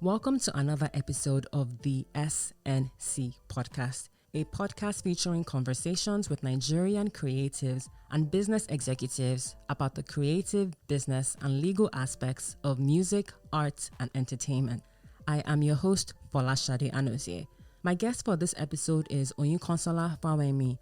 Welcome to another episode of the SNC Podcast, a podcast featuring conversations with Nigerian creatives and business executives about the creative, business, and legal aspects of music, art, and entertainment. I am your host, Folashade Anozie. My guest for this episode is Oyinkansola Fawehinmi,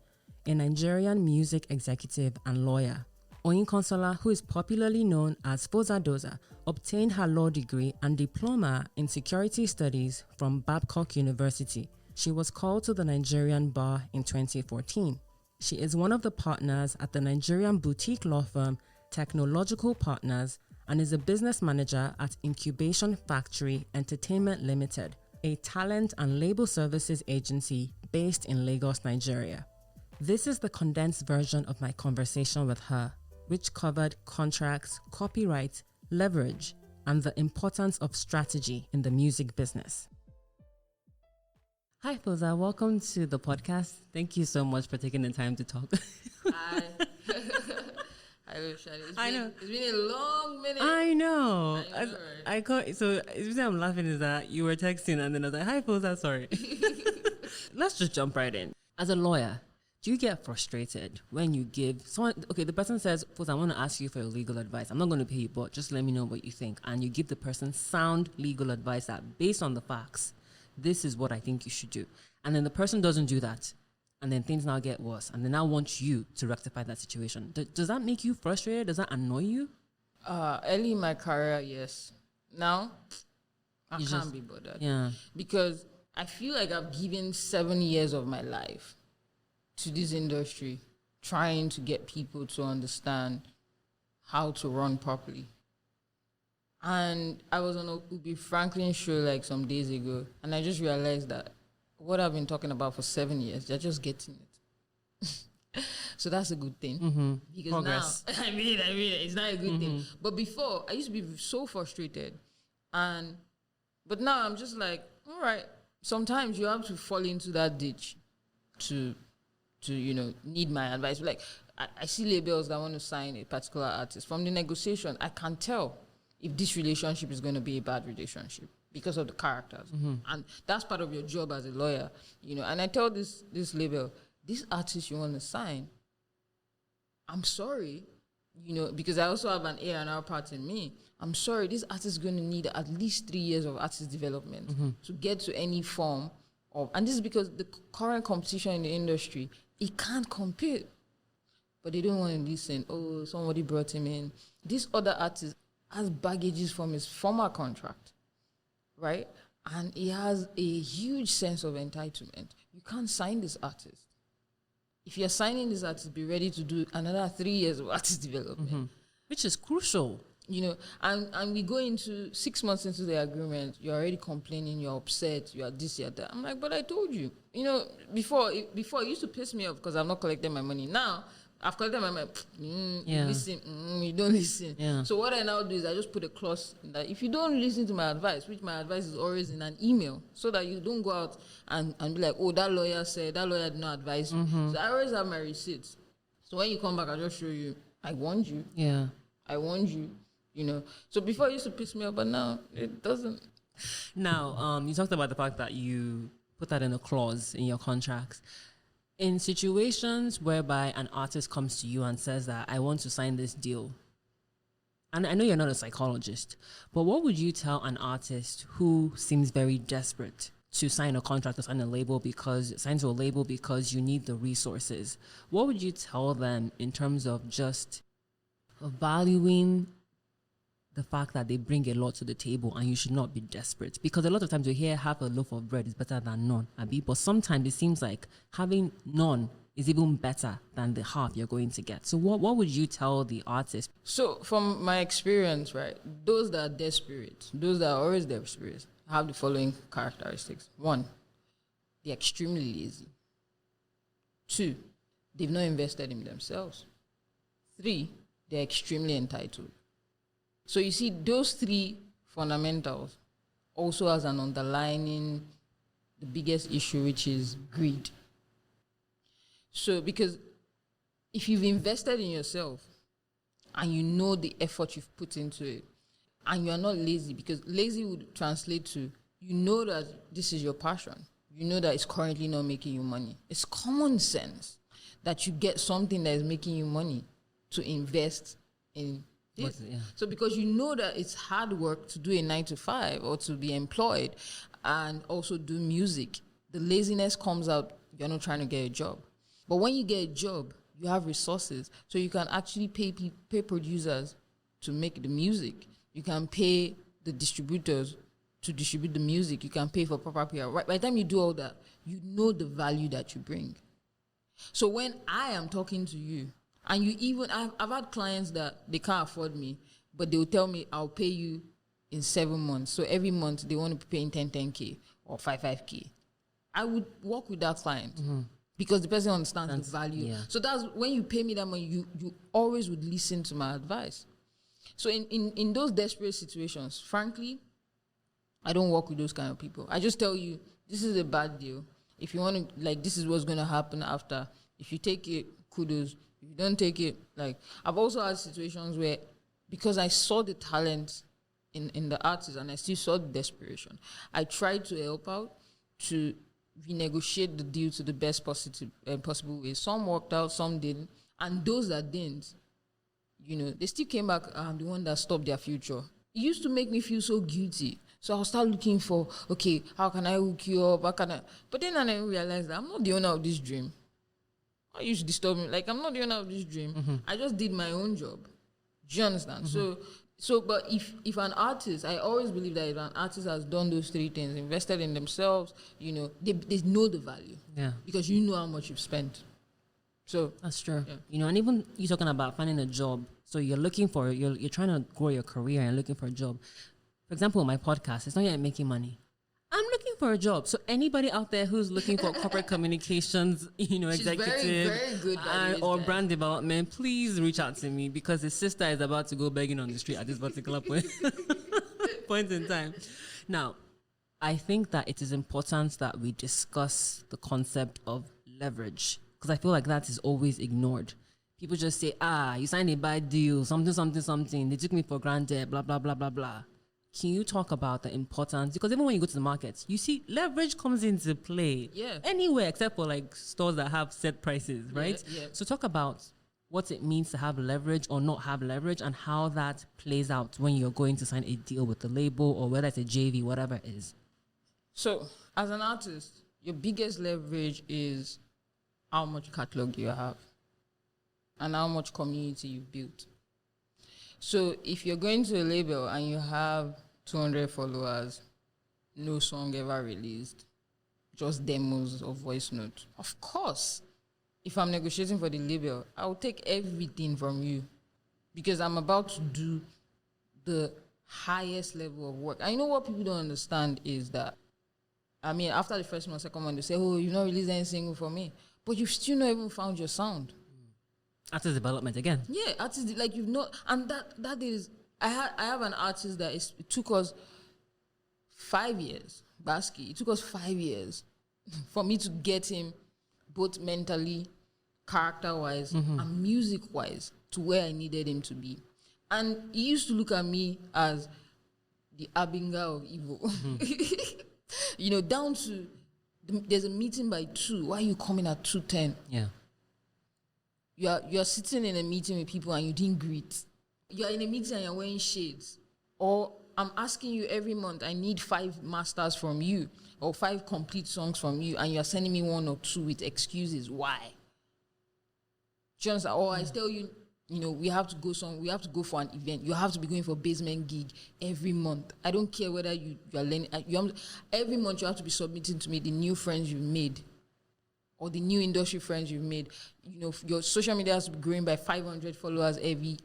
a Nigerian music executive and lawyer. Oyinkansola, who is popularly known as Fozadoza, obtained her law degree and diploma in security studies from Babcock University. She was called to the Nigerian bar in 2014. She is one of the partners at the Nigerian boutique law firm Technolawgical Partners and is a business manager at Incubation Factory Entertainment Ltd, a talent and label services agency based in Lagos, Nigeria. This is the condensed version of my conversation with her, which covered contracts, copyright, leverage, and the importance of strategy in the music business. Hi, Foza. Welcome to the podcast. Thank you so much for taking the time to talk. Hi. Hi, Shadi. I know. It's been a long minute. I know. I know, So the reason I'm laughing is that you were texting and then I was like, hi, Foza, sorry. Let's just jump right in. As a lawyer, do you get frustrated when you give someone, okay, the person says, Foza, I want to ask you for your legal advice. I'm not going to pay you, but just let me know what you think. And you give the person sound legal advice that based on the facts, this is what I think you should do. And then the person doesn't do that. And then things now get worse. And they now want you to rectify that situation. Does that make you frustrated? Does that annoy you? Early in my career, yes. Now, I can't be bothered. Yeah. Because I feel like I've given 7 years of my life to this industry, trying to get people to understand how to run properly. And I was on a Ubi Franklin show like some days ago, and I just realized that what I've been talking about for 7 years, they're just getting it. So that's a good thing. Mm-hmm. Because Progress. now, I mean, it's not a good thing. But before, I used to be so frustrated. But now I'm just like, all right, sometimes you have to fall into that ditch to need my advice. Like, I see labels that want to sign a particular artist. From the negotiation, I can tell if this relationship is going to be a bad relationship because of the characters. Mm-hmm. And that's part of your job as a lawyer, And I tell this label, this artist you want to sign, I'm sorry, because I also have an A&R part in me. I'm sorry, this artist is going to need at least 3 years of artist development to get to any form of, and this is because the current competition in the industry, it can't compete. But they don't want to listen. Oh, somebody brought him in. This other artist has baggages from his former contract, right? And he has a huge sense of entitlement. You can't sign this artist. If you're signing this artist, be ready to do another 3 years of artist development. Which is crucial. And we go into 6 months into the agreement, you're already complaining, you're upset, you are this, you're that. I'm like, but I told you. Before it used to piss me off because I'm not collecting my money. Now, I've collected my money. You listen, you don't listen. Yeah. So what I now do is I just put a clause in that if you don't listen to my advice, which my advice is always in an email, so that you don't go out and be like, oh, that lawyer said, that lawyer did not advise you. So I always have my receipts. So when you come back, I just show you, I warned you. Yeah. I warned you. So before it used to piss me off, but now it doesn't. Now, you talked about the fact that you put that in a clause in your contracts. In situations whereby an artist comes to you and says that I want to sign this deal, and I know you're not a psychologist, but what would you tell an artist who seems very desperate to sign a contract or sign to a label because you need the resources? What would you tell them in terms of just valuing the fact that they bring a lot to the table and you should not be desperate? Because a lot of times we hear half a loaf of bread is better than none, Abi, but sometimes it seems like having none is even better than the half you're going to get. So what would you tell the artist? So from my experience, right, those that are desperate, those that are always desperate, have the following characteristics. 1, they're extremely lazy. 2, they've not invested in themselves. 3, they're extremely entitled. So you see, those 3 fundamentals also has an underlining, the biggest issue, which is greed. So because if you've invested in yourself and you know the effort you've put into it, and you're not lazy, because lazy would translate to, you know that this is your passion. You know that it's currently not making you money. It's common sense that you get something that is making you money to invest in this. So because you know that it's hard work to do a 9 to 5 or to be employed and also do music, the laziness comes out. You're not trying to get a job. But when you get a job, you have resources. So you can actually pay producers to make the music. You can pay the distributors to distribute the music. You can pay for proper PR. Right, by the time you do all that, you know the value that you bring. So when I am talking to you, and you even, I've had clients that they can't afford me, but they will tell me, I'll pay you in 7 months. So every month they want to be paying 10K or 5K. I would work with that client because the person understands the value. Yeah. So that's when you pay me that money, you always would listen to my advice. So in those desperate situations, frankly, I don't work with those kind of people. I just tell you, this is a bad deal. If you want to, like, this is what's going to happen after. If you take it, kudos. If you don't take it, like, I've also had situations where, because I saw the talent in the artist and I still saw the desperation, I tried to help out to renegotiate the deal to the best possible way. Some worked out, some didn't. And those that didn't, you know, they still came back, I'm the one that stopped their future. It used to make me feel so guilty. So I'll start looking for, okay, how can I hook you up? How can I? But then I realized that I'm not the owner of this dream. I used to disturb me. Like, I'm not the owner of this dream. I just did my own job. Do you understand? So, but if an artist, I always believe that if an artist has done those 3 things, invested in themselves, you know, they know the value. Yeah. Because you know how much you've spent. So that's true. Yeah. You know, and even you talking about finding a job. So you're looking for, you're trying to grow your career and looking for a job. For example, my podcast, it's not yet making money. I'm looking for a job. So anybody out there who's looking for corporate communications, you know, executive very good or brand development, please reach out to me, because his sister is about to go begging on the street at this particular point in time. Now, I think that it is important that we discuss the concept of leverage, because I feel like that is always ignored. People just say, you signed a bad deal, something. They took me for granted, blah, blah, blah, blah, blah. Can you talk about the importance? Because even when you go to the markets, you see leverage comes into play. Yeah. Anywhere except for like stores that have set prices, right? Yeah. So talk about what it means to have leverage or not have leverage, and how that plays out when you're going to sign a deal with the label, or whether it's a JV, whatever it is. So as an artist, your biggest leverage is how much catalog you have and how much community you've built. So if you're going to a label and you have 200 followers, no song ever released, just demos or voice notes, of course, if I'm negotiating for the label, I'll take everything from you, because I'm about to do the highest level of work. I know what people don't understand is that, I mean, after the first month, second month, they say, oh, you've not released any single for me, but you've still not even found your sound. Artist development again. Yeah, artist, like, you've not, and that is, I have an artist that it took us 5 years, Basky, it took us 5 years for me to get him both mentally, character-wise, and music-wise to where I needed him to be. And he used to look at me as the Abinga of evil. You know, down to, there's a meeting by 2, why are you coming at 2:10? Yeah. You're sitting in a meeting with people and you didn't greet. You're in a meeting and you're wearing shades. Or I'm asking you every month, I need 5 masters from you, or 5 complete songs from you, and you're sending me 1 or 2 with excuses. Why? Do you understand? Or I tell you, you know, we have to go for an event. You have to be going for a basement gig every month. I don't care whether you're learning. Every month you have to be submitting to me the new friends you've made, or the new industry friends you've made. You know, your social media has to be growing by 500 followers every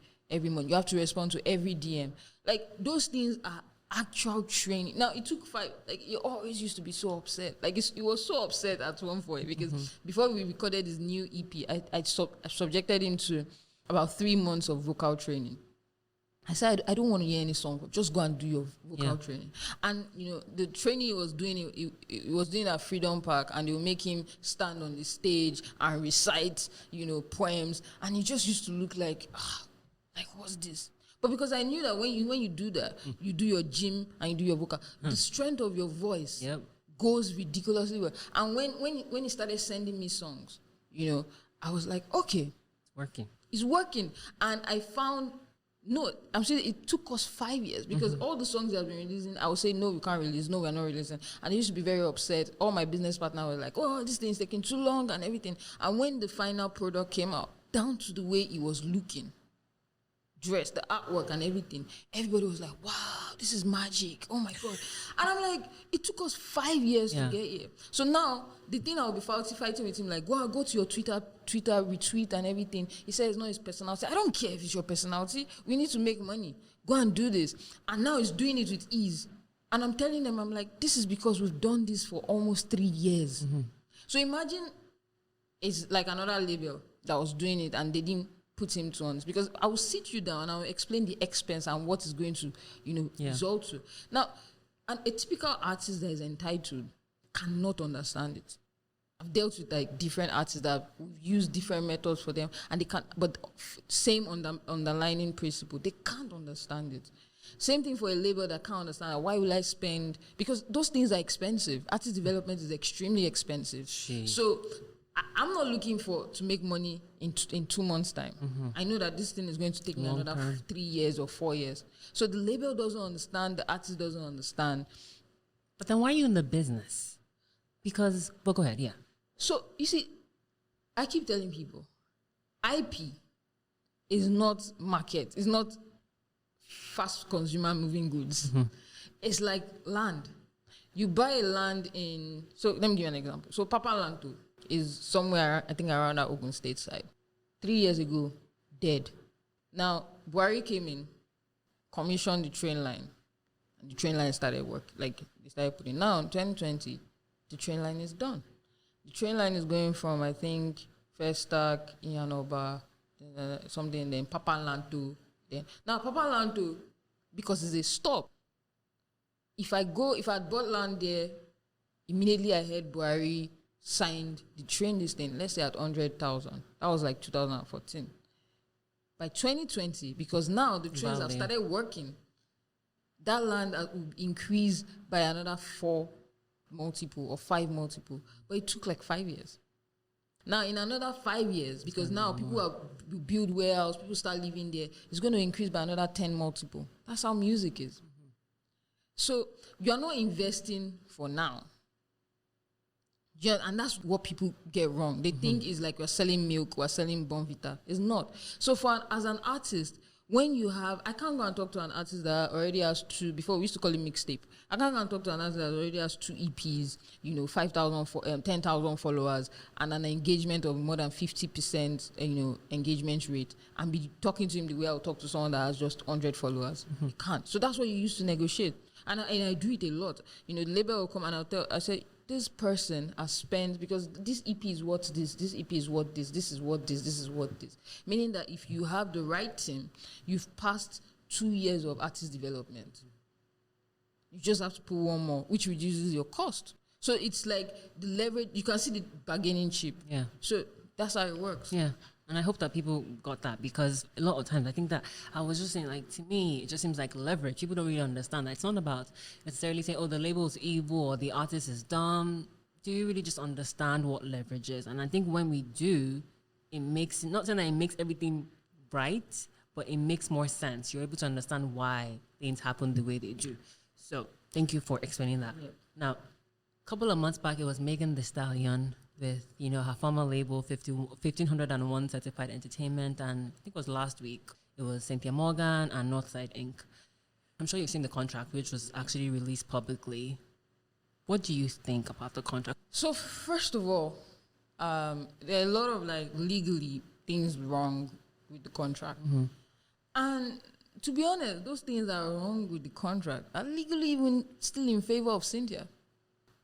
month. You have to respond to every DM. Like, those things are actual training. Now, it took 5, like, you always used to be so upset. Like, it was so upset at one point, because before we recorded this new EP, I subjected him to about 3 months of vocal training. I said, I don't want to hear any song. Just go and do your vocal training. And, you know, the training he was doing, he was doing at Freedom Park, and they would make him stand on the stage and recite, you know, poems. And he just used to look like, what's this? But because I knew that when you do that, you do your gym and you do your vocal, the strength of your voice goes ridiculously well. And when he started sending me songs, I was like, okay, it's working. And I found, no, I'm saying it took us 5 years because all the songs that I've been releasing, I would say, no, we can't release, no, we're not releasing. And I used to be very upset. All my business partners were like, oh, this thing's taking too long and everything. And when the final product came out, down to the way it was looking, dressed, the artwork and everything, everybody was like, wow, this is magic. Oh my God. And I'm like, it took us 5 years to get here. So now the thing I'll be fighting with him, like, go to your Twitter retweet and everything. He says, no, it's personality. I don't care if it's your personality. We need to make money. Go and do this. And now he's doing it with ease. And I'm telling them, I'm like, this is because we've done this for almost 3 years. So imagine it's like another label that was doing it and they didn't put him to on, because I will sit you down and I will explain the expense and what is going to, result to. Now, a typical artist that is entitled cannot understand it. I've dealt with like different artists that use different methods for them, and they can't. But same underlining principle, they can't understand it. Same thing for a label that can't understand. Why will I spend? Because those things are expensive. Artist development is extremely expensive. So I'm not looking to make money in 2 months' time. I know that this thing is going to take me another 3 years or 4 years. So the label doesn't understand, the artist doesn't understand. But then why are you in the business? Because, well, go ahead, So, you see, I keep telling people, IP is not market. It's not fast consumer moving goods. It's like land. You buy a land so let me give you an example. So Papa Lanto is somewhere, I think around that Ogun State side. 3 years ago, dead. Now, Buhari came in, commissioned the train line, and the train line started work. Like, they started putting. Now, in 2020, the train line is done. The train line is going from, I think, Festac, Iyanoba, something, then Papa Lanto. Now, Papa Lanto, because it's a stop, if I had bought land there, immediately I heard Buhari signed the train listing, let's say at 100,000. That was like 2014. By 2020, because now the trains have started working, that land will increase by another 4 multiple or 5 multiple. But it took like 5 years. Now, in another 5 years, because now people build warehouse, people start living there, it's going to increase by another 10 multiple. That's how music is. So you're not investing for now. And that's what people get wrong. They think it's like we're selling milk, we're selling Bonvita. It's not. So as an artist, when you have, I can't go and talk to an artist that already has 2, before we used to call it mixtape. I can't go and talk to an artist that already has 2 EPs, 5,000, 10,000 followers, and an engagement of more than 50%, engagement rate, and be talking to him the way I would talk to someone that has just 100 followers. You can't. So that's what you used to negotiate. And I do it a lot. The label will come and I say, this person has spent, because this EP is what this EP is what this is what this is what this. Meaning that if you have the right team, you've passed 2 years of artist development. You just have to put one more, which reduces your cost. So it's like the leverage, you can see the bargaining chip. Yeah. So that's how it works. Yeah. And I hope that people got that, because a lot of times I think that I was just saying, like, to me, it just seems like leverage. People don't really understand that. It's not about necessarily saying, oh, the label is evil or the artist is dumb. Do you really just understand what leverage is? And I think when we do, it makes, not saying that it makes everything right, but it makes more sense. You're able to understand why things happen the way they do. So thank you for explaining that. Yeah. Now, a couple of months back, it was Megan Thee Stallion with, her former label, 1501 Certified Entertainment, and I think it was last week, it was Cynthia Morgan and Northside Inc. I'm sure you've seen the contract, which was actually released publicly. What do you think about the contract? So first of all, there are a lot of legally things wrong with the contract. And to be honest, those things that are wrong with the contract are legally even still in favor of Cynthia.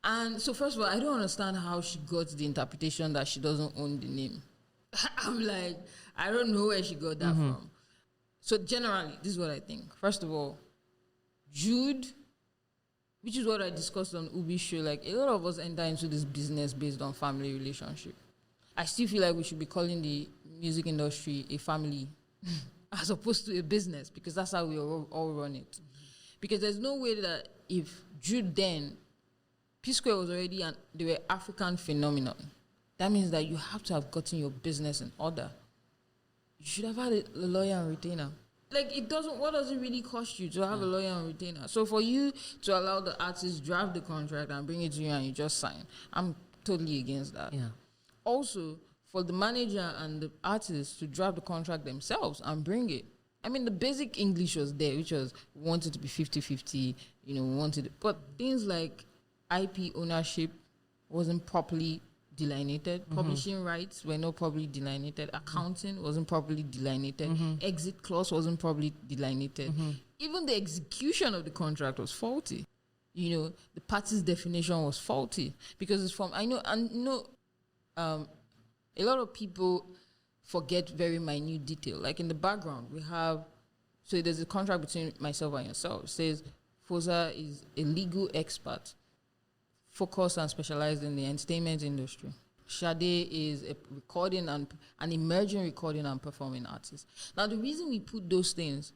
And so first of all, I don't understand how she got the interpretation that she doesn't own the name. I'm like, I don't know where she got that from. So generally, this is what I think. First of all, Jude, which is what I discussed on Ubi's show, like a lot of us enter into this business based on family relationship. I still feel like we should be calling the music industry a family. as opposed to a business, because that's how we all run it. Because there's no way that if Jude then, P-Square was already they were African phenomenon. That means that you have to have gotten your business in order. You should have had a lawyer and retainer. Like, what does it really cost you to have a lawyer and retainer? So for you to allow the artist draft the contract and bring it to you and you just sign, I'm totally against that. Yeah. Also, for the manager and the artist to draft the contract themselves and bring it. I mean, the basic English was there, which was we wanted to be 50-50, we wanted it. But things like IP ownership wasn't properly delineated. Publishing rights were not properly delineated. Accounting wasn't properly delineated. Exit clause wasn't properly delineated. Even the execution of the contract was faulty. The parties definition was faulty because it's from, a lot of people forget very minute detail. Like in the background, so there's a contract between myself and yourself. It says Fosa is a legal expert focused and specialized in the entertainment industry. Sade is an emerging recording and performing artist. Now, the reason we put those things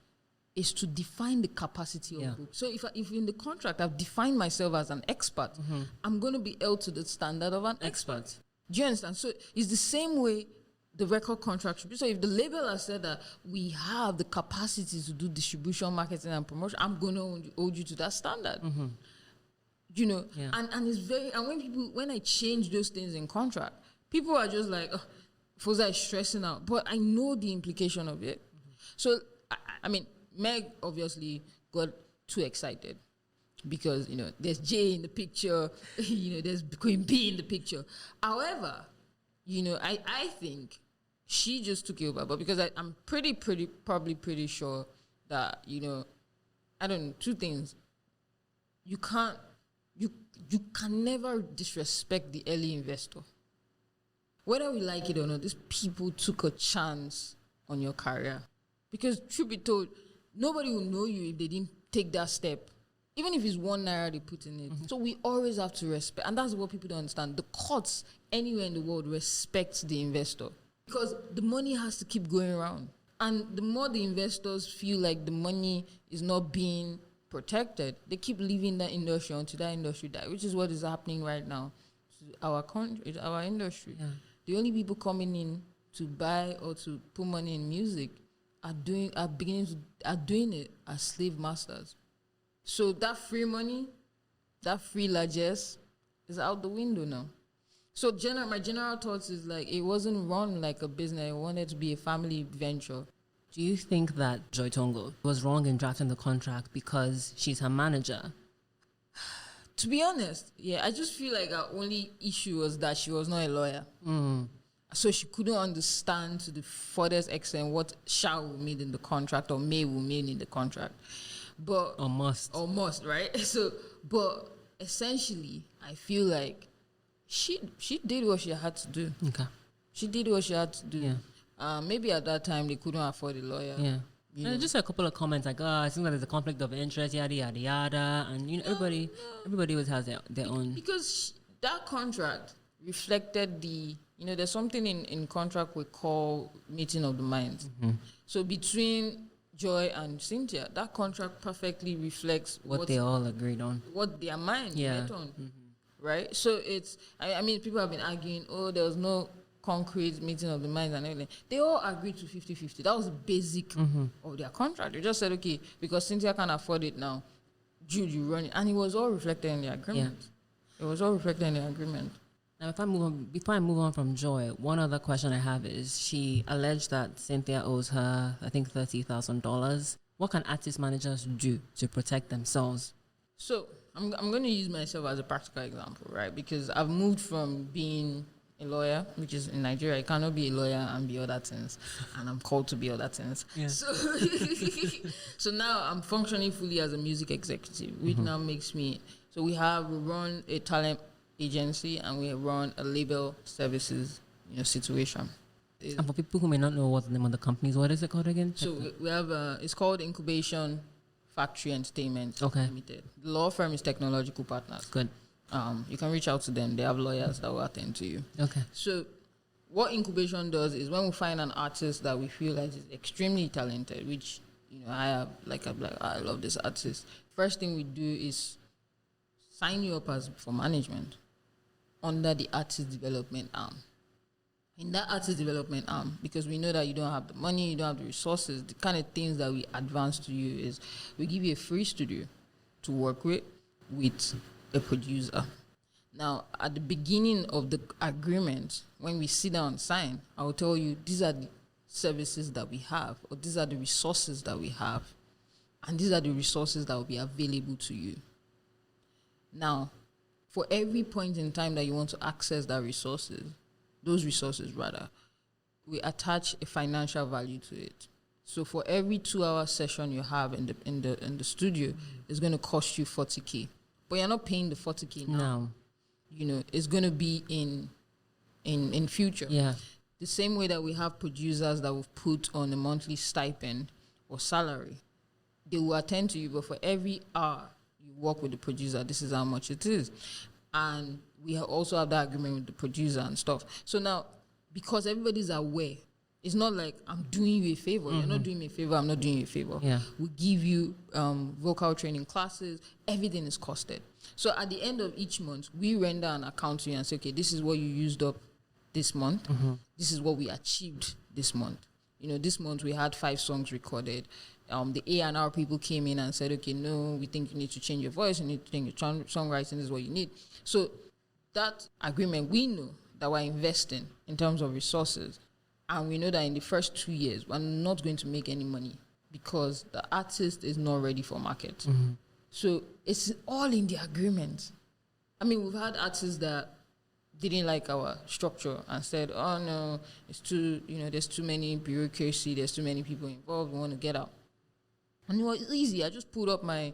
is to define the capacity of group. So if in the contract I've defined myself as an expert, I'm going to be held to the standard of an expert. Do you understand? So it's the same way the record contract should be. So if the label has said that we have the capacity to do distribution, marketing, and promotion, I'm going to hold you to that standard. And it's very, and when I change those things in contract, people are just like, oh, Fosa is stressing out, but I know the implication of it. So I mean, Meg obviously got too excited because there's Jay in the picture, there's Queen B in the picture. However, I think she just took it over, but because I'm probably pretty sure that I don't know, two things. You can never disrespect the early investor. Whether we like it or not, these people took a chance on your career. Because truth be told, nobody will know you if they didn't take that step. Even if it's 1 naira they put in it. So we always have to respect. And that's what people don't understand. The courts anywhere in the world respect the investor. Because the money has to keep going around. And the more the investors feel like the money is not being protected, they keep leaving that industry until that industry dies, which is what is happening right now to our country, our industry. Yeah. The only people coming in to buy or to put money in music are doing it as slave masters. So that free money, that free largesse is out the window now. So my general thoughts is like it wasn't run like a business. It wanted to be a family venture. Do you think that Joy Tongo was wrong in drafting the contract because she's her manager? To be honest, yeah, I just feel like our only issue was that she was not a lawyer. So she couldn't understand to the furthest extent what shall will mean in the contract or may will mean in the contract. But or must, right? So, but essentially, I feel like she did what she had to do. Okay. She did what she had to do. Yeah. Maybe at that time they couldn't afford a lawyer. Yeah. Just a couple of comments like, I think that there's a conflict of interest, yada yada yada, and everybody always has their own. Because that contract reflected there's something in contract we call meeting of the minds. So between Joy and Cynthia, that contract perfectly reflects what they all agreed on, what their mind met on, right? So it's, I mean, people have been arguing, there was no concrete meeting of the minds and everything. They all agreed to 50-50. That was the basic of their contract. They just said, okay, because Cynthia can't afford it now, Jude, you run it. And it was all reflected in the agreement. Yeah. It was all reflected in the agreement. Now, before I move on from Joy, one other question I have is she alleged that Cynthia owes her, I think, $30,000. What can artist managers do to protect themselves? So I'm going to use myself as a practical example, right? Because I've moved from being a lawyer, which is in Nigeria, I cannot be a lawyer and be other things, and I'm called to be other things. Yeah. So now I'm functioning fully as a music executive, which now makes me. So we run a talent agency and we run a label services, situation. And for people who may not know what's the name of the companies, what is it called again? So we have it's called Incubation Factory Entertainment Ltd. The law firm is Technolawgical Partners. Good. You can reach out to them. They have lawyers that will attend to you. Okay. So what incubation does is when we find an artist that we feel like is extremely talented, which I'm like, I love this artist. First thing we do is sign you up for management under the artist development arm. In that artist development arm, because we know that you don't have the money, you don't have the resources, the kind of things that we advance to you is we give you a free studio to work with a producer. Now, at the beginning of the agreement, when we sit down and sign, I will tell you these are the services that we have, or these are the resources that we have, and these are the resources that will be available to you. Now, for every point in time that you want to access those resources, we attach a financial value to it. So for every 2-hour session you have in the studio, it's going to cost you 40K. But you're not paying the 40K now. No. It's going to be in future. Yeah. The same way that we have producers that we've put on a monthly stipend or salary, they will attend to you, but for every hour you work with the producer, this is how much it is. And we also have that agreement with the producer and stuff. So now, because everybody's aware, it's not like I'm doing you a favor. You're not doing me a favor. I'm not doing you a favor. Yeah. We give you vocal training classes. Everything is costed. So at the end of each month, we render an account to you and say, okay, this is what you used up this month. This is what we achieved this month. This month we had 5 songs recorded. The A&R people came in and said, okay, no, we think you need to change your voice. You need to change your songwriting. This is what you need. So that agreement, we know that we're investing in terms of resources. And we know that in the first 2 years, we're not going to make any money because the artist is not ready for market. So it's all in the agreement. I mean, we've had artists that didn't like our structure and said, oh, no, it's too, there's too many bureaucracy, there's too many people involved, we want to get out. And it was easy. I just pulled up my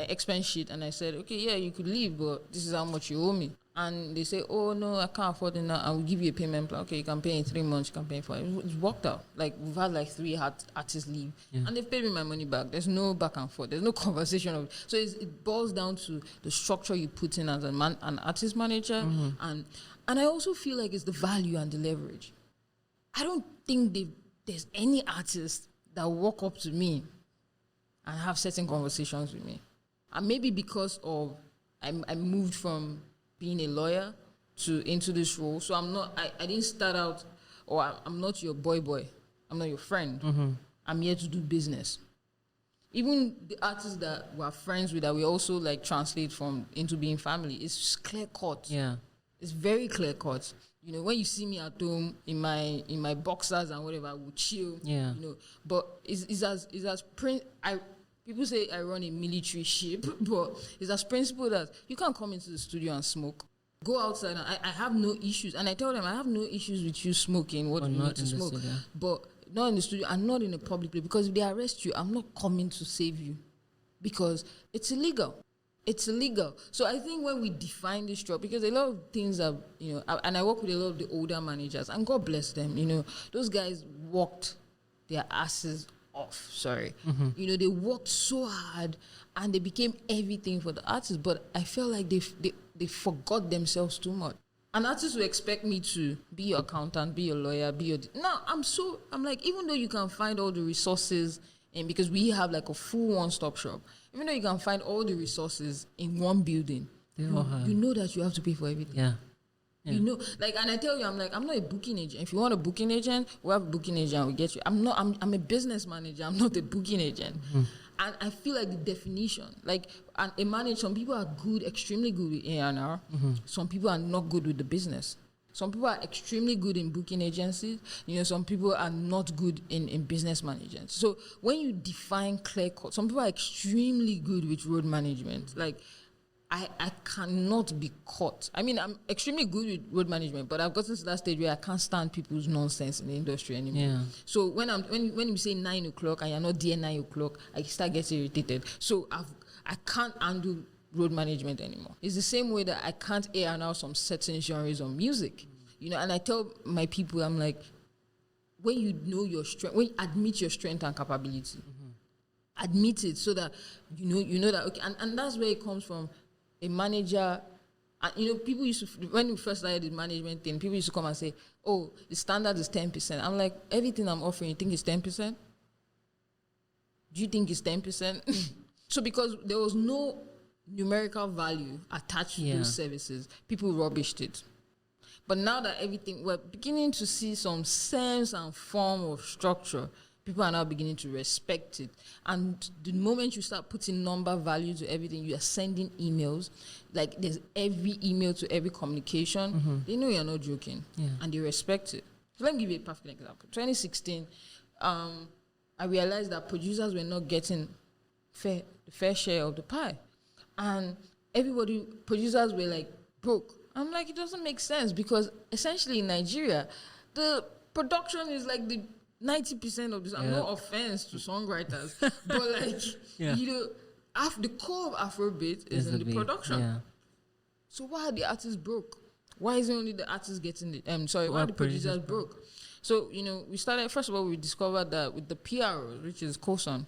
expense sheet and I said, okay, yeah, you could leave, but this is how much you owe me. And they say, oh, no, I can't afford it now. And we'll give you a payment plan. Okay, you can pay in 3 months, you can pay in 4. It's worked out. Like, we've had 3 artists leave. Yeah. And they've paid me my money back. There's no back and forth. There's no conversation of it. So it boils down to the structure you put in as an artist manager. And I also feel like it's the value and the leverage. I don't think there's any artist that walk up to me and have certain conversations with me. And maybe because of I moved from being a lawyer into this role. So I didn't start out, or I'm not your boy. I'm not your friend. I'm here to do business. Even the artists that we're friends with that we also translate from into being family, it's clear cut. Yeah. It's very clear cut. When you see me at home in my boxers and whatever, I will chill. Yeah. But it's as people say I run a military ship, but it's as principle that you can't come into the studio and smoke. Go outside, and I have no issues. And I tell them I have no issues with you smoking what you need to smoke. But not in the studio and not in a public place. Because if they arrest you, I'm not coming to save you. Because it's illegal. It's illegal. So I think when we define this structure, because a lot of things are, and I work with a lot of the older managers, and God bless them, those guys worked their asses off, they worked so hard and they became everything for the artists, but I felt like they forgot themselves too much. An artist will expect me to be your accountant, be your lawyer, be your... Now, I'm like, even though you can find all the resources, and because we have a full one-stop shop, even though you can find all the resources in one building, you know that you have to pay for everything. Yeah. And I tell you, I'm not a booking agent. If you want a booking agent, we'll have a booking agent, we'll get you. I'm a business manager, I'm not a booking agent. And I feel like the definition, a manager, some people are good, extremely good with A&R. Some people are not good with the business. Some people are extremely good in booking agencies. Some people are not good in business management. So when you define clear cut, some people are extremely good with road management. I cannot be caught. I mean, I'm extremely good with road management, but I've gotten to that stage where I can't stand people's nonsense in the industry anymore. Yeah. So when you say 9 o'clock and you're not there 9 o'clock, I start getting irritated. So I can't handle road management anymore. It's the same way that I can't air now some certain genres of music. And I tell my people, I'm like, when you know your strength, when you admit your strength and capability, admit it so that you know that, okay, and that's where it comes from. A manager And people used to, when we first started the management thing, people used to come and say, "Oh, the standard is 10%." I'm like, everything I'm offering, you think it's 10%? Do you think it's 10%? So because there was no numerical value attached to those services, people rubbished it. But now that we're beginning to see some sense and form of structure, people are now beginning to respect it. And the moment you start putting number value to everything, you are sending emails, like there's every email to every communication, they know you're not joking, and they respect it. So let me give you a perfect example. 2016, I realized that producers were not getting the fair share of the pie. And producers were like broke. I'm like, it doesn't make sense, because essentially in Nigeria, the production is like the 90% of this. I'm no offense to songwriters, but like, the core of Afrobeat is in the production. Yeah. So why are the artists broke? Why is it only the artists getting why are the producers broke? So, we started, first of all, we discovered that with the PROs, which is COSON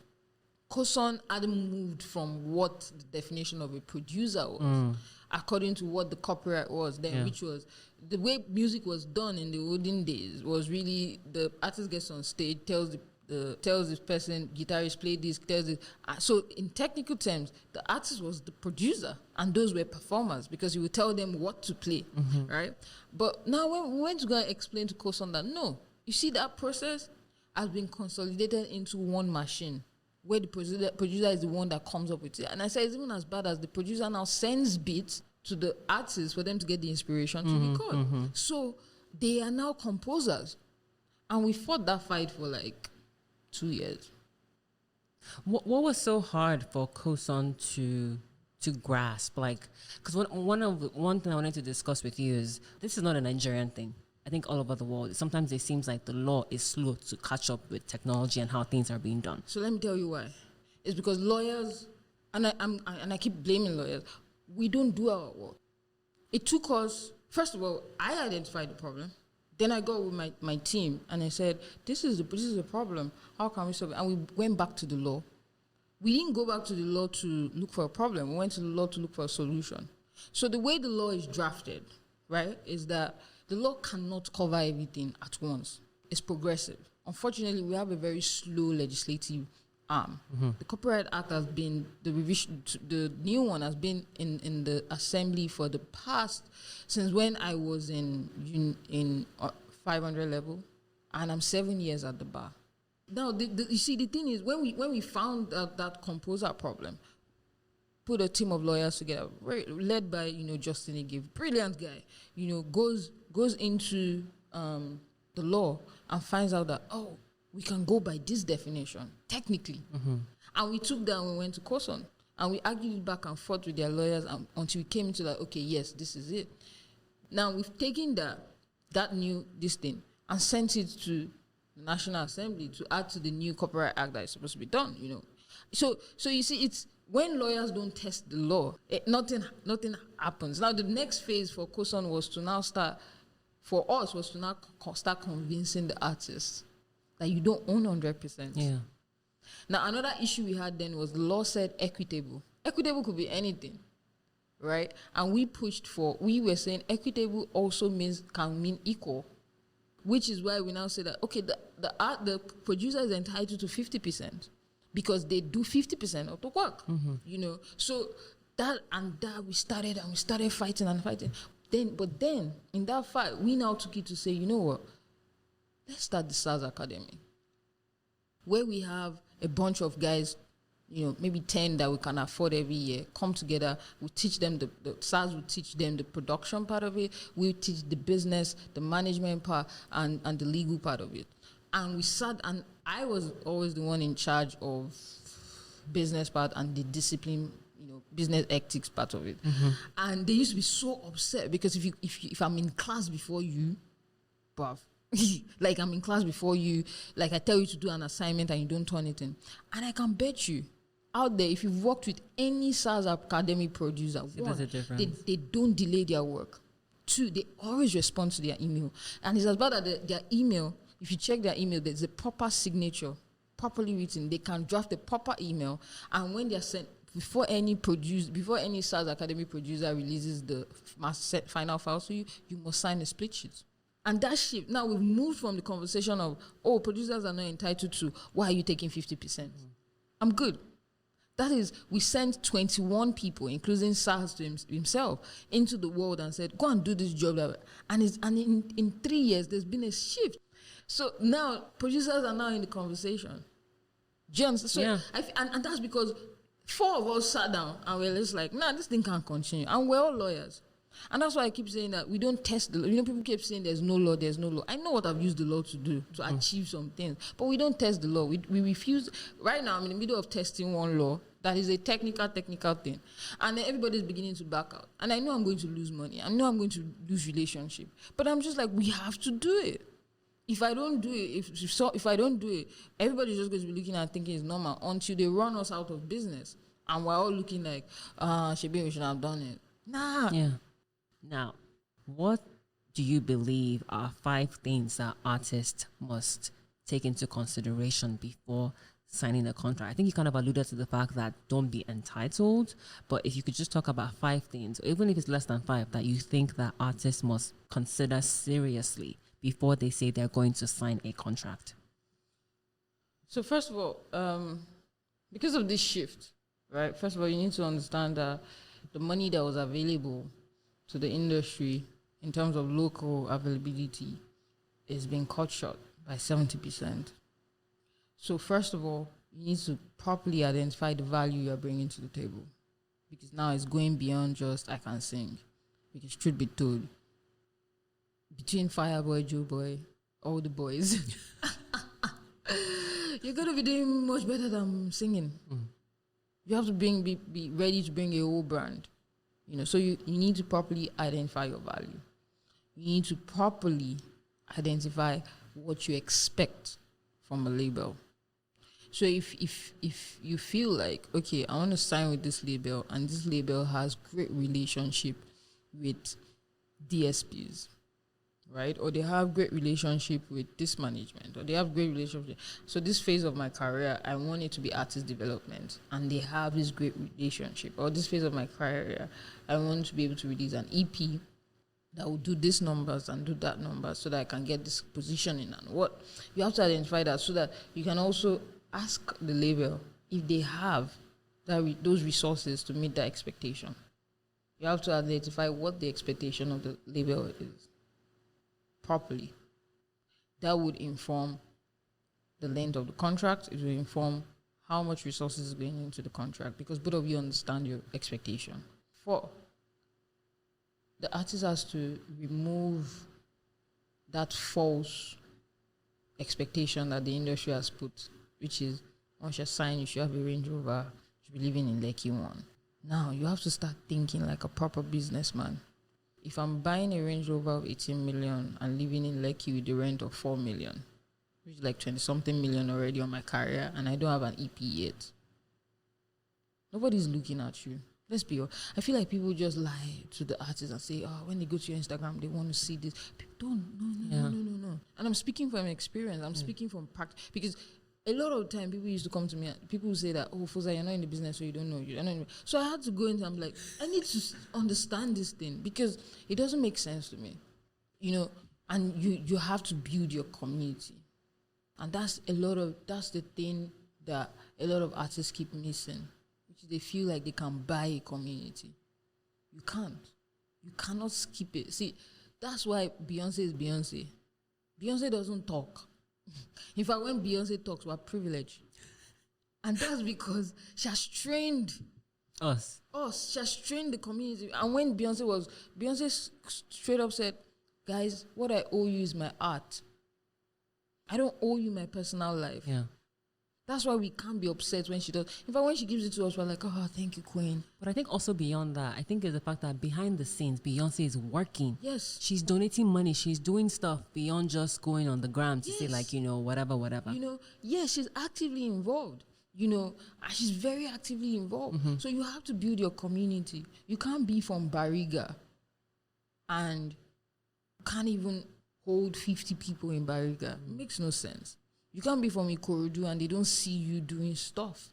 hadn't moved from what the definition of a producer was, according to what the copyright was then, which was the way music was done in the olden days was really the artist gets on stage, tells this person, guitarist, play this, tells it. So in technical terms, the artist was the producer and those were performers, because he would tell them what to play, right? But now when we went to go and explain to COSON that, no, you see that process has been consolidated into one machine, where the producer is the one that comes up with it. And I said, it's even as bad as the producer now sends beats to the artists for them to get the inspiration to record. So they are now composers. And we fought that fight for like 2 years. What was so hard for COSON to grasp? Like, because one thing I wanted to discuss with you is, this is not a Nigerian thing. I think all over the world, sometimes it seems like the law is slow to catch up with technology and how things are being done. So let me tell you why. It's because lawyers, and I keep blaming lawyers, we don't do our work. It took us, first of all, I identified the problem. Then I got with my team and I said, this is the problem. How can we solve it? And we went back to the law. We didn't go back to the law to look for a problem. We went to the law to look for a solution. So the way the law is drafted, right, is that the law cannot cover everything at once. It's progressive. Unfortunately, we have a very slow legislative arm. The Copyright Act has been, the new one has been in the assembly for the past, since when I was in 500 level, and I'm 7 years at the bar. Now, you see, the thing is, when we found that composer problem, put a team of lawyers together, led by, Justin Ige, brilliant guy, goes into the law and finds out that, we can go by this definition, technically. And we took that and we went to COSON. And we argued back and forth with their lawyers until we came into okay, yes, this is it. Now, we've taken this thing and sent it to the National Assembly to add to the new Copyright Act that is supposed to be done, So you see, it's when lawyers don't test the law, nothing happens. Now, the next phase for COSON was to now start convincing the artists that you don't own 100%. Yeah. Now, another issue we had then was the law said equitable. Equitable could be anything, right? And we were saying equitable also can mean equal, which is why we now say that, okay, the producer is entitled to 50%. Because they do 50% of the work, So we started fighting and fighting. But then in that fight, we now took it to say, you know what? Let's start the SARS Academy, where we have a bunch of guys, maybe 10 that we can afford every year, come together. We teach them the SARS will teach them the production part of it. We teach the business, the management part, and the legal part of it. And we sat, and I was always the one in charge of business part and the discipline, business ethics part of it. And they used to be so upset because if I'm in class before you, bruv, like I'm in class before you, like I tell you to do an assignment and you don't turn it in. And I can bet you, out there, if you've worked with any SARS Academy producer, they don't delay their work. 2, they always respond to their email. And it's as bad as their email. If you check their email, there's a proper signature, properly written. They can draft a proper email. And when they're before any SARS Academy producer releases the set final file to you, you must sign a split sheet. And that shift, now we've moved from the conversation of, producers are not entitled to, why are you taking 50%? I'm good. That is, we sent 21 people, including SARS to himself, into the world and said, go and do this job. And in 3 years, there's been a shift. So now, producers are now in the conversation. James, so yeah. And that's because 4 of us sat down and we're just like, this thing can't continue. And we're all lawyers. And that's why I keep saying that we don't test the law. People keep saying there's no law. I know what I've used the law to do, to achieve some things. But we don't test the law. We refuse. Right now, I'm in the middle of testing one law that is a technical thing. And then everybody's beginning to back out. And I know I'm going to lose money. I know I'm going to lose relationship. But I'm just like, we have to do it. If I don't do it, if I don't do it, everybody's just going to be looking and thinking it's normal until they run us out of business. And we're all looking like, we should have done it. Nah. Yeah. Now, what do you believe are 5 things that artists must take into consideration before signing a contract? I think you kind of alluded to the fact that don't be entitled, but if you could just talk about 5 things, or even if it's less than 5, that you think that artists must consider seriously before they say they're going to sign a contract. So first of all, because of this shift, right? First of all, you need to understand that the money that was available to the industry in terms of local availability is being cut short by 70%. So first of all, you need to properly identify the value you're bringing to the table, because now it's going beyond just I can sing. Because truth be told, between Fireboy, Joe Boy, all the boys, you're going to be doing much better than singing. You have to be ready to bring a whole brand. So you need to properly identify your value. You need to properly identify what you expect from a label. So if you feel like, okay, I want to sign with this label, and this label has great relationship with DSPs, right? Or they have great relationship with this management, or they have great relationship. So this phase of my career, I want it to be artist development, and they have this great relationship. Or this phase of my career, I want to be able to release an EP that will do this numbers and do that numbers so that I can get this positioning. And what you have to identify that so that you can also ask the label if they have those resources to meet that expectation. You have to identify what the expectation of the label is properly. That would inform the length of the contract. It will inform how much resources is going into the contract, because both of you understand your expectation. 4, the artist has to remove that false expectation that the industry has put, which is once you sign, you should have a Range Rover, you should be living in Lekki 1. Now, you have to start thinking like a proper businessman. If I'm buying a Range Rover of 18 million and living in Lekki with the rent of 4 million, which is like 20-something million already on my career, and I don't have an EP yet, nobody's looking at you. Let's be honest. I feel like people just lie to the artists and say, when they go to your Instagram, they want to see this. People don't. No. And I'm speaking from experience. I'm speaking from practice. Because a lot of time, people used to come to me, people will say that, Fosa, you're not in the business, so you don't know. So I had to go into, I'm like, I need to understand this thing, because it doesn't make sense to me. And you have to build your community. And that's the thing that a lot of artists keep missing. They feel like they can buy a community. You can't. You cannot skip it. See, that's why Beyonce is Beyonce. Beyonce doesn't talk. In fact, when Beyonce talks, we're privileged. And that's because she has trained us. She has trained the community. And when Beyonce straight up said, guys, what I owe you is my art. I don't owe you my personal life. Yeah. That's why we can't be upset when she does. In fact, when she gives it to us, we're like, thank you, Queen. But I think also beyond that, I think is the fact that behind the scenes, Beyonce is working. Yes. She's donating money. She's doing stuff beyond just going on the gram to say like, whatever. She's actively involved. And she's very actively involved. Mm-hmm. So you have to build your community. You can't be from Bariga and you can't even hold 50 people in Bariga. It makes no sense. You can't be from Ikorodu and they don't see you doing stuff.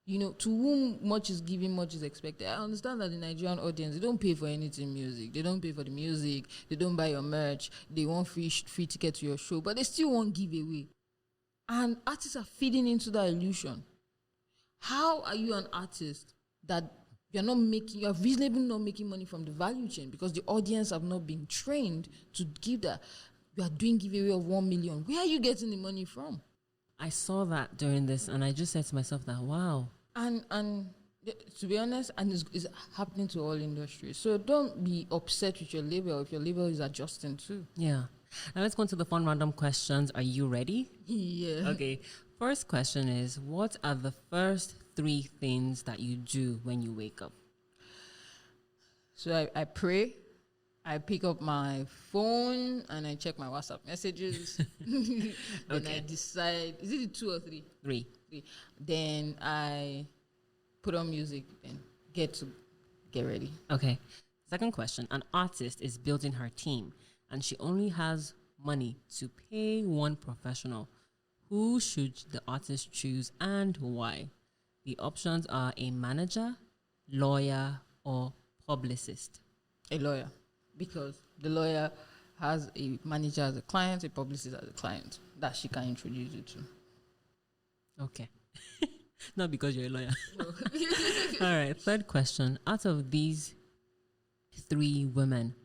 To whom much is given, much is expected. I understand that the Nigerian audience, they don't pay for anything music. They don't pay for the music. They don't buy your merch. They want free ticket to your show, but they still want giveaway. And artists are feeding into that illusion. How are you an artist that you are reasonably not making money from the value chain because the audience have not been trained to give that? You are doing giveaway of 1 million. Where are you getting the money from? I saw that during this, and I just said to myself that, wow. And to be honest, and it's happening to all industries. So don't be upset with your label if your label is adjusting too. Yeah. Now let's go into the fun random questions. Are you ready? Yeah. Okay. First question is, what are the first 3 things that you do when you wake up? So I pray. I pick up my phone and I check my WhatsApp messages. Then I decide, is it 2 or 3? 3. Then I put on music and get ready. Okay. Second question. An artist is building her team and she only has money to pay one professional. Who should the artist choose and why? The options are a manager, lawyer, or publicist. A lawyer. Because the lawyer has a manager as a client, a publicist as a client that she can introduce you to. Okay. Not because you're a lawyer. All right. Third question. Out of these 3 women,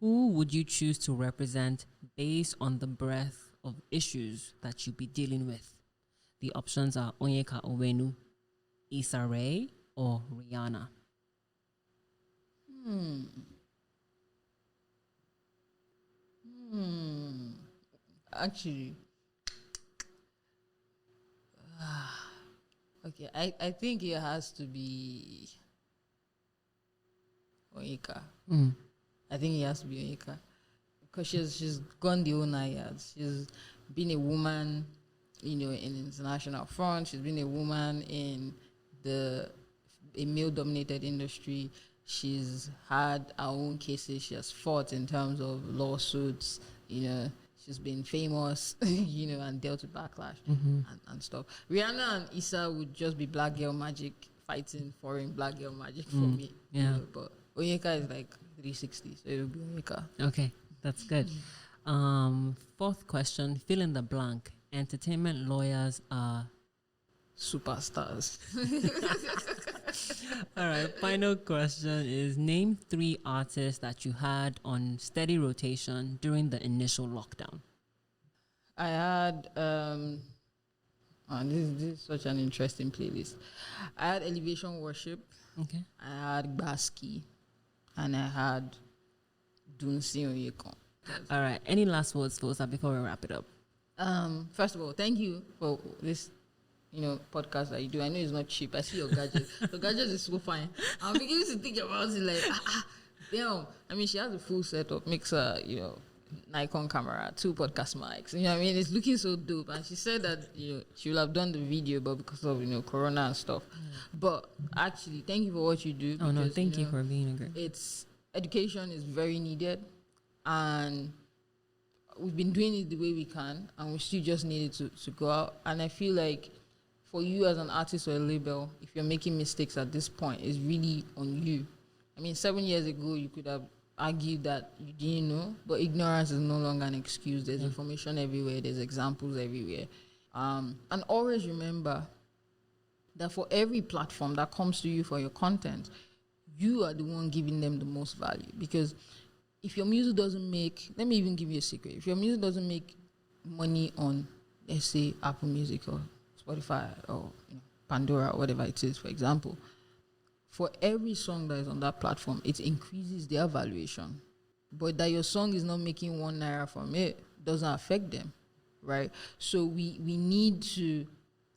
who would you choose to represent based on the breadth of issues that you'll be dealing with? The options are Onyeka Onwenu, Issa Rae, or Rihanna. Actually, okay, I think it has to be Onyeka. I think it has to be Onyeka because she's gone the whole 9 yards. She's been a woman, in international front. She's been a woman in a male-dominated industry. She's had her own cases. She has fought in terms of lawsuits. She's been famous, and dealt with backlash and stuff. Rihanna and Issa would just be black girl magic fighting foreign black girl magic for me. Yeah. But Onyeka is like 360, so it will be Onyeka. Okay, that's good. Fourth question, fill in the blank. Entertainment lawyers are superstars. All right, final question is, name 3 artists that you had on steady rotation during the initial lockdown. I had this is such an interesting playlist. I had Elevation Worship. Okay. I had Baski, and I had Dunsin Oyekan. All right. Any last words for us before we wrap it up? First of all, thank you for this podcast that you do. I know it's not cheap. I see your gadgets. The gadgets is so fine. I'm beginning to think about it like, damn. I mean, she has a full setup, mixer, Nikon camera, 2 podcast mics. You know what I mean? It's looking so dope. And she said that, she will have done the video, but because of, Corona and stuff. But actually, thank you for what you do. Oh, no, thank you for being a great. Education is very needed. And we've been doing it the way we can. And we still just need it to go out. And I feel like for you as an artist or a label, if you're making mistakes at this point, it's really on you. I mean, 7 years ago, you could have argued that you didn't know, but ignorance is no longer an excuse. There's information everywhere. There's examples everywhere. And always remember that for every platform that comes to you for your content, you are the one giving them the most value. Because if your music doesn't make, let me even give you a secret. If your music doesn't make money on, let's say, Apple Music or Spotify or Pandora or whatever it is, for example, for every song that is on that platform, it increases their valuation. But that your song is not making 1 naira from it doesn't affect them, right? So we need to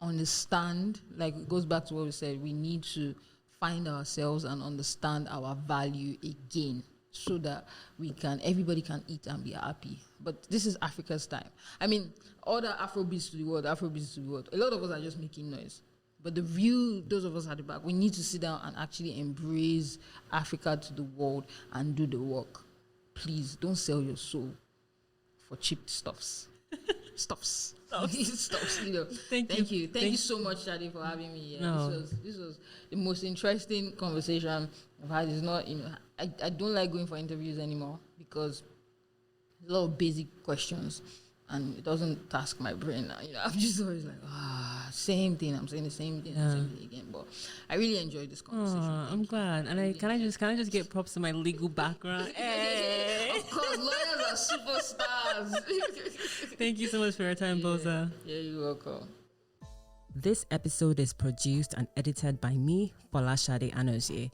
understand, like it goes back to what we said, we need to find ourselves and understand our value again so that everybody can eat and be happy. But this is Africa's time. I mean, all the Afrobeats to the world, a lot of us are just making noise. But those of us at the back, we need to sit down and actually embrace Africa to the world and do the work. Please, don't sell your soul for cheap stuffs. stops. Thank you so much, Shadi, for having me here. No. This was the most interesting conversation I've had. It's not, I don't like going for interviews anymore because there's a lot of basic questions and it doesn't task my brain. I'm just always like, same thing. I'm saying the same thing, same thing again. But I really enjoyed this conversation. I'm glad. And can I just get props to my legal background? Hey. Of course, lawyers are superstars. Thank you so much for your time, Boza. Yeah, you're welcome. This episode is produced and edited by me, Folashade Anozie.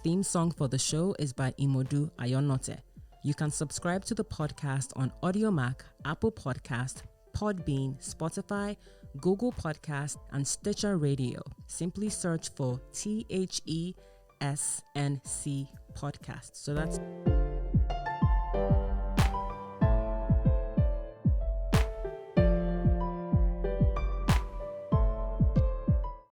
Theme song for the show is by Imodu Ayonote. You can subscribe to the podcast on AudioMac, Apple Podcast, Podbean, Spotify, Google Podcast, and Stitcher Radio. Simply search for TheSNC Podcast. So that's